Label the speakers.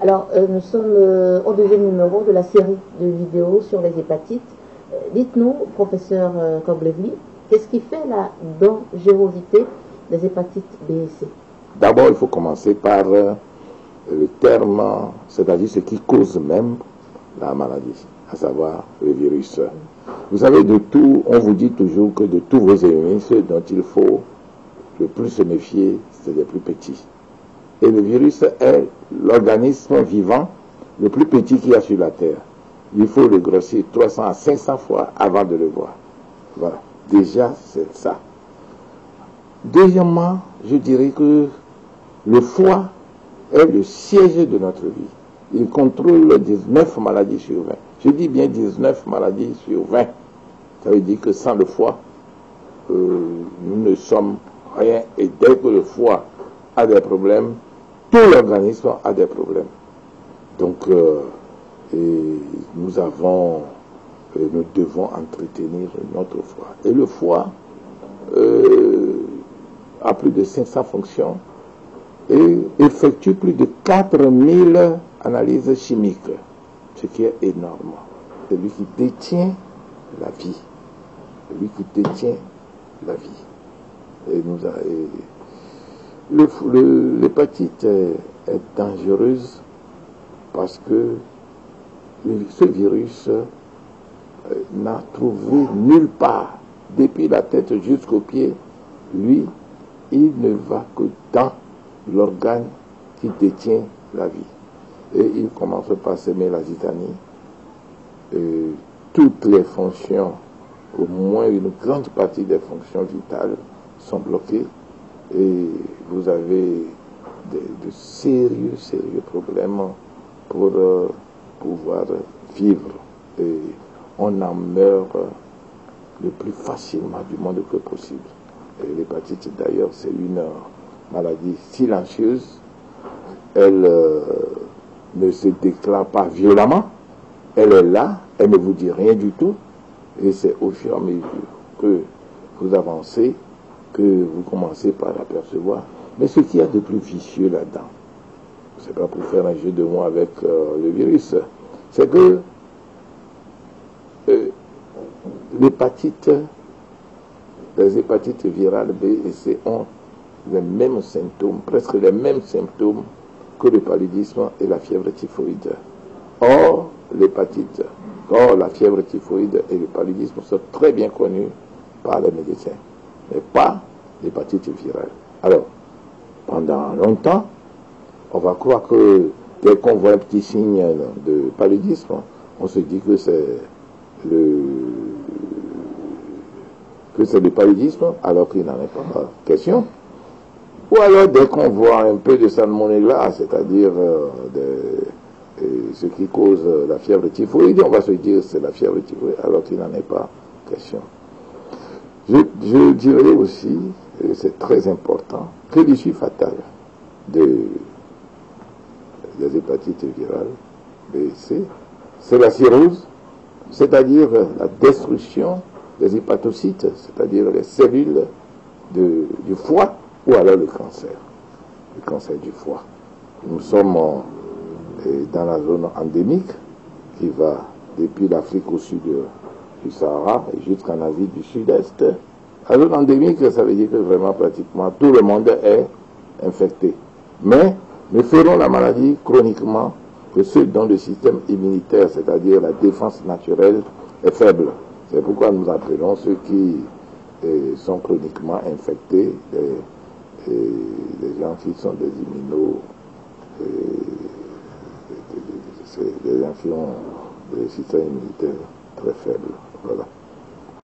Speaker 1: Alors, nous sommes au deuxième numéro de la série de vidéos sur les hépatites. Dites-nous, professeur Koblevli, qu'est-ce qui fait la dangerosité des hépatites B et C?
Speaker 2: D'abord, il faut commencer par le terme, c'est-à-dire ce qui cause même la maladie, à savoir le virus. Vous savez, de tout, on vous dit toujours que de tous vos ennemis, ceux dont il faut le plus se méfier, c'est les plus petits. Et le virus est l'organisme vivant le plus petit qu'il y a sur la Terre. Il faut le grossir 300 à 500 fois avant de le voir. Voilà. Déjà, c'est ça. Deuxièmement, je dirais que le foie est le siège de notre vie. Il contrôle 19 maladies sur 20. Je dis bien 19 maladies sur 20. Ça veut dire que sans le foie, nous ne sommes rien. Et dès que le foie a des problèmes, tout l'organisme a des problèmes. Donc, nous devons entretenir notre foie. Et le foie a plus de 500 fonctions et effectue plus de 4000 analyses chimiques, ce qui est énorme. C'est lui qui détient la vie. C'est lui qui détient la vie. Et l'hépatite est dangereuse parce que ce virus n'a trouvé nulle part, depuis la tête jusqu'aux pieds, lui, il ne va que dans l'organe qui détient la vie. Et il commence par semer la zizanie. Toutes les fonctions, au moins une grande partie des fonctions vitales, sont bloquées. Et vous avez de sérieux problèmes pour pouvoir vivre. Et on en meurt le plus facilement du monde que possible. L'hépatite, d'ailleurs, c'est une maladie silencieuse. Elle ne se déclare pas violemment. Elle est là, elle ne vous dit rien du tout. Et c'est au fur et à mesure que vous avancez que vous commencez par l'apercevoir. Mais ce qu'il y a de plus vicieux là-dedans, c'est pas pour faire un jeu de mots avec le virus, c'est que les hépatites virales B et C ont les mêmes symptômes, presque les mêmes symptômes que le paludisme et la fièvre typhoïde. Or, la fièvre typhoïde et le paludisme sont très bien connus par les médecins, mais pas l'hépatite virale. Alors, pendant longtemps, on va croire que dès qu'on voit un petit signe de paludisme, on se dit que c'est le paludisme, alors qu'il n'en est pas question. Ou alors, dès qu'on voit un peu de salmonella, c'est-à-dire ce qui cause la fièvre typhoïde, on va se dire que c'est la fièvre typhoïde, alors qu'il n'en est pas question. Je dirais aussi, et c'est très important, que l'issue fatale des hépatites virales B et C, c'est la cirrhose, c'est-à-dire la destruction des hépatocytes, c'est-à-dire les cellules du foie, ou alors le cancer du foie. Nous sommes dans la zone endémique qui va depuis l'Afrique au sud du Sahara et jusqu'en Asie du Sud-Est. La zone endémique, ça veut dire que vraiment pratiquement tout le monde est infecté. Mais nous ferons la maladie chroniquement que ceux dont le système immunitaire, c'est-à-dire la défense naturelle, est faible. C'est pourquoi nous appelons ceux qui sont chroniquement infectés les gens qui sont des des gens qui ont des systèmes immunitaires très faibles. Voilà.